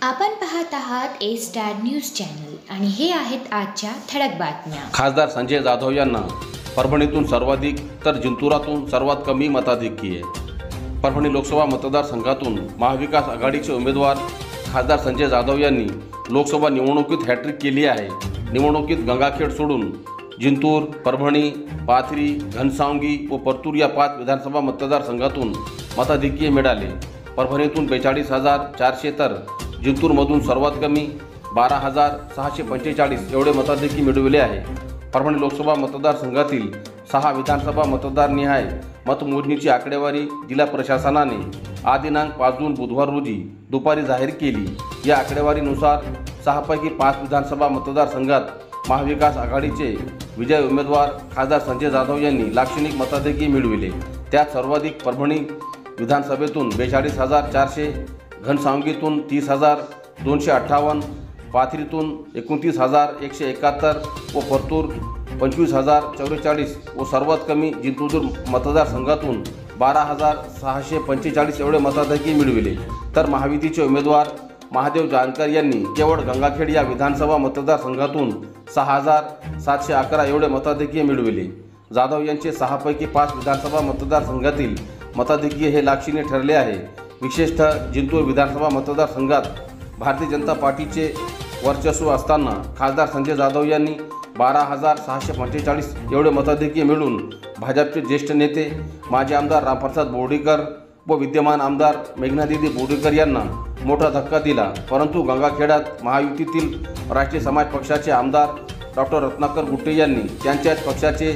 आपण पाहत आहात ए स्टार न्यूज चॅनल आणि हे आहेत आजच्या ठळक बातम्या। खासदार संजय जाधव यांना परभणीतून सर्वाधिक तर जिंतुरातून सर्वात कमी मताधिक्य आहे। परभणी लोकसभा मतदारसंघातून महाविकास आघाडीचे उमेदवार खासदार संजय जाधव यांनी लोकसभा निवडणुकीत हॅट्रिक केली आहे। निवडणुकीत गंगाखेड सोडून जिंतूर, परभणी, पाथरी, घनसावंगी व परतूर या 5 विधानसभा मतदारसंघातून मताधिक्य मिळाले। परभणीतून 42,400 तर जिंतूरमधून सर्वात कमी 12,645 एवढे मताधिक्य मिळविले आहे। परभणी लोकसभा मतदारसंघातील 6 विधानसभा मतदारनिहाय मतमोजणीची आकडेवारी जिल्हा प्रशासनाने आज दिनांक 5 जून बुधवार रोजी दुपारी जाहीर केली। या आकडेवारीनुसार 6 पैकी 5 विधानसभा मतदारसंघात महाविकास आघाडीचे विजयी उमेदवार खासदार संजय जाधव यांनी लाक्षणिक मताधिक्य मिळविले। त्यात सर्वाधिक परभणी विधानसभेतून 42,400, घनसावंगीतून 30,258, पाथरीतून 29,171 व परतूर 25,044 व सर्वात कमी जिंतूर मतदारसंघातून 12,645 एवढे मताधिक्य मिळविले। तर महायुतीचे उमेदवार महादेव जानकर यांनी केवळ गंगाखेड या विधानसभा मतदारसंघातून 6,711 एवढे मताधिक्य मिळविले। जाधव यांचे 6 पैकी 5 विधानसभा मतदारसंघातील मताधिक्य हे लाक्षणीय ठरले आहे। विशेषतः जिंतूर विधानसभा मतदारसंघात भारतीय जनता पार्टीचे वर्चस्व असताना खासदार संजय जाधव यांनी 12,645 एवढे मताधिक्य मिळवून भाजपचे ज्येष्ठ नेते माजी आमदार रामप्रसाद बोर्डीकर व विद्यमान आमदार मेघनादिदी बोर्डीकर यांना मोठा धक्का दिला। परंतु गंगाखेडात महायुतीतील राष्ट्रीय समाज पक्षाचे आमदार डॉक्टर रत्नाकर गुट्टे यांनी त्यांच्याच पक्षाचे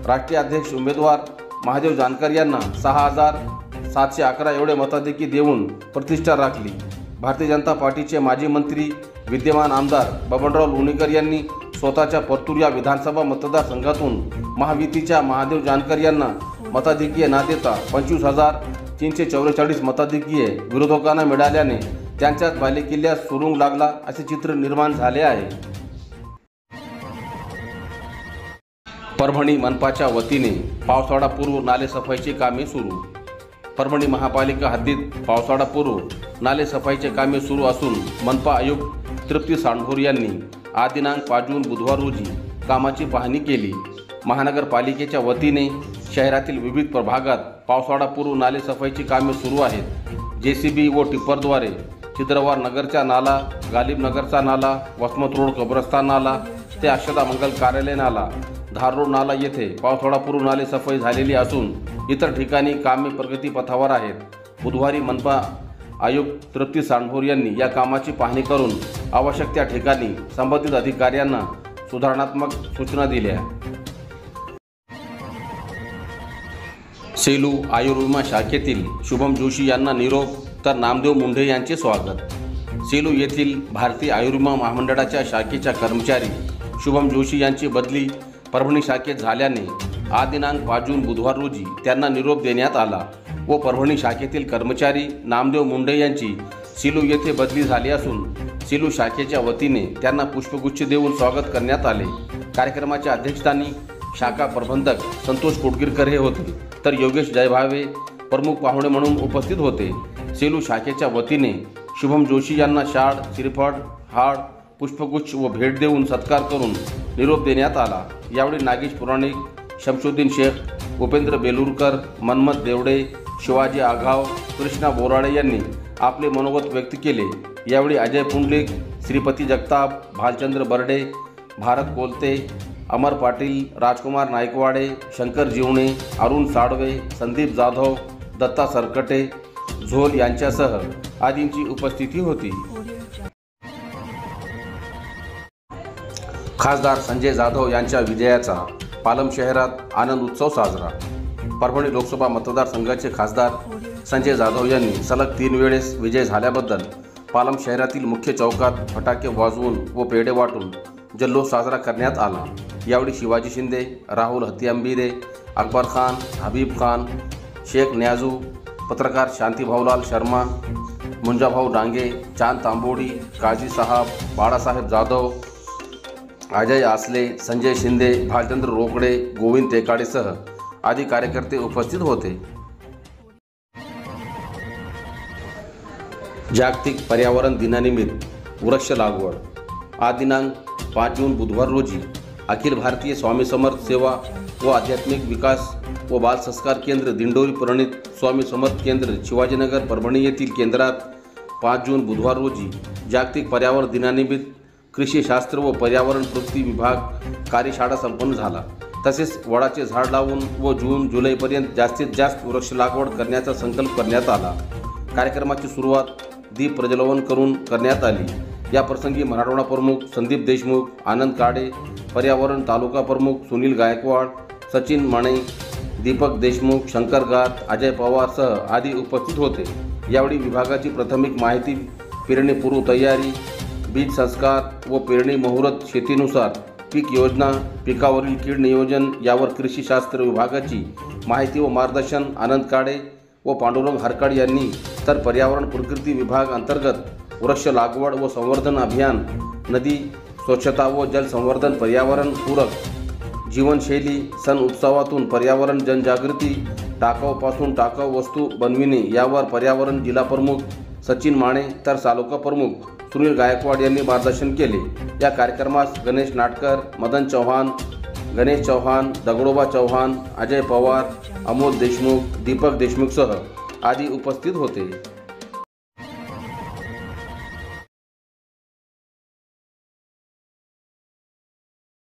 राष्ट्रीय अध्यक्ष उमेदवार महादेव जानकर यांना 6,711 एवढे मताधिक्य देऊन प्रतिष्ठा राखली। भारतीय जनता पार्टीचे माजी मंत्री विद्यमान आमदार बबनराव लोणीकर यांनी स्वतःच्या परतूर या विधानसभा मतदारसंघातून महायुतीच्या महादेव जानकर यांना मताधिक्य न देता 25,344 मताधिक्य विरोधकांना मिळाल्याने त्यांच्यात बालेकिल्ल्यास सुरुंग लागला असे चित्र निर्माण झाले आहे। परभणी मनपाच्या वतीने पावसाळापूर्व नालेसफाईची कामे सुरू। परभणी महापालिका हद्दीत पावसाळापूर्व नालेसफाईचे कामे सुरू असून मनपा आयुक्त तृप्ती सांडभोर यांनी आज दिनांक 5 जून बुधवार रोजी कामाची पाहणी केली। महानगरपालिकेच्या वतीने शहरातील विविध प्रभागात पावसाळापूर्व नालेसफाईची कामे सुरू आहेत। JCB व टिप्परद्वारे चित्रवार नगरचा नाला, गालिब नगरचा नाला, वसमत रोड कब्रस्तान नाला ते अक्षता मंगल कार्यालय नाला, धार रोड नाला येथे पावसाळापूर्व नालेसफाई झालेली असून इतर ठिकाणी कामे प्रगतीपथावर आहेत। बुधवारी मनपा आयुक्त तृप्ती सांडभोर यांनी या कामाची पाहणी करून आवश्यक त्या ठिकाणी संबंधित अधिकाऱ्यांना सुधारणात्मक सूचना दिल्या। सेलू आयुर्विमा शाखेतील शुभम जोशी यांना निरोप तर नामदेव मुंढे यांचे स्वागत। सेलू येथील भारतीय आयुर्विमा महामंडळाच्या शाखेच्या कर्मचारी शुभम जोशी यांची बदली परभणी शाखेत झाल्याने आज दिनांक 5 जून बुधवार रोजी त्यांना निरोप देण्यात आला व परभणी शाखेतील कर्मचारी नामदेव मुंढे यांची सेलू येथे बदली झाली असून सेलू शाखेच्या वतीने त्यांना पुष्पगुच्छ देऊन स्वागत करण्यात आले। कार्यक्रमाच्या अध्यक्षस्थानी शाखा प्रबंधक संतोष कोटगिरकर हे होते, तर योगेश जयभावे प्रमुख पाहुणे म्हणून उपस्थित होते। सेलू शाखेच्या वतीने शुभम जोशी यांना शाळ, श्रीफळ, हार, पुष्पगुच्छ व भेट देऊन सत्कार करून निरोप देण्यात आला। यावेळी नागेश पुराणिक, शमशुद्दीन शेख, उपेंद्र बेलूरकर, मनमत देवडे, शिवाजी आघाव, कृष्णा बोराडे यांनी आपले मनोगत व्यक्त केले। यावेळी अजय पुंडलिक, श्रीपती जगताप, भालचंद्र बर्डे, भारत कोलते, अमर पाटील, राजकुमार नायकवाडे, शंकर जीवणे, अरुण साळवे, संदीप जाधव, दत्ता सरकटे, झोल यांच्यासह आदींची उपस्थिती होती। खासदार संजय जाधव यांच्या विजयाचा पालम शहरात आनंद उत्सव साजरा। परभणी लोकसभा मतदारसंघाचे खासदार संजय जाधव यांनी सलग 3 वेळेस विजय झाल्याबद्दल पालम शहरातील मुख्य चौकात फटाके वाजवून व पेढे वाटून जल्लोष साजरा करण्यात आला। यावेळी शिवाजी शिंदे, राहुल हत्तीआंबिरे, अकबर खान, हबीब खान, शेख न्याजू, पत्रकार शांती भाऊलाल शर्मा, मुंजाभाऊ डांगे, चांद तांबोडी, काजी साहब, बाळासाहेब जाधव, अजय आसले, संजय शिंदे, भालचंद्र रोकडे, गोविंद टेकाडेसह आदी कार्यकर्ते उपस्थित होते। जागतिक पर्यावरण दिनानिमित्त वृक्ष लागवड. आज दिनांक 5 जून बुधवार रोजी अखिल भारतीय स्वामी समर्थ सेवा व आध्यात्मिक विकास व बाल संस्कार केंद्र दिंडोरी प्रणित स्वामी समर्थ केंद्र शिवाजीनगर परभणी येथील केंद्रात 5 जून बुधवार रोजी जागतिक पर्यावरण दिनानिमित्त कृषीशास्त्र व पर्यावरण प्रगती विभाग कार्यशाळा संपन्न झाला. तसेच वडाचे झाड लावून व जून जुलैपर्यंत जास्तीत जास्त वृक्ष लागवड करण्याचा संकल्प करण्यात आला. कार्यक्रमाची सुरुवात दीप प्रज्वलन करून करण्यात आली. या प्रसंगी मराठवाडा प्रमुख संदीप देशमुख, आनंद काडे, पर्यावरण तालुका प्रमुख सुनील गायकवाड, सचिन माने, दीपक देशमुख, शंकर गात, अजय पवारसह आदी उपस्थित होते. यावेळी विभागाची प्राथमिक माहिती, पेरणीपूर्व तयारी, बीज संस्कार व पेरणी मुहूर्त, शेतीनुसार पीक योजना, पिकावरील कीड नियोजन यावर कृषीशास्त्र विभागाची माहिती व मार्गदर्शन आनंद काडे व पांडुरंग हरकाड यांनी, तर पर्यावरण प्रकृती विभाग अंतर्गत वृक्ष लागवड व संवर्धन अभियान, नदी स्वच्छता व जल संवर्धन, पर्यावरण पूरक जीवनशैली, सण उत्सवातून पर्यावरण जनजागृती, टाकाऊपासून टाकाऊ वस्तू बनविणे यावर पर्यावरण जिल्हा प्रमुख सचिन माने तर तालुका प्रमुख सुनील गायकवाड यांनी मार्गदर्शन केले. या कार्यक्रमास गणेश नाटकर, मदन चव्हाण, गणेश चव्हाण, दगडोबा चव्हाण, अजय पवार, अमोल देशमुख, दीपक देशमुखसह आदी उपस्थित होते.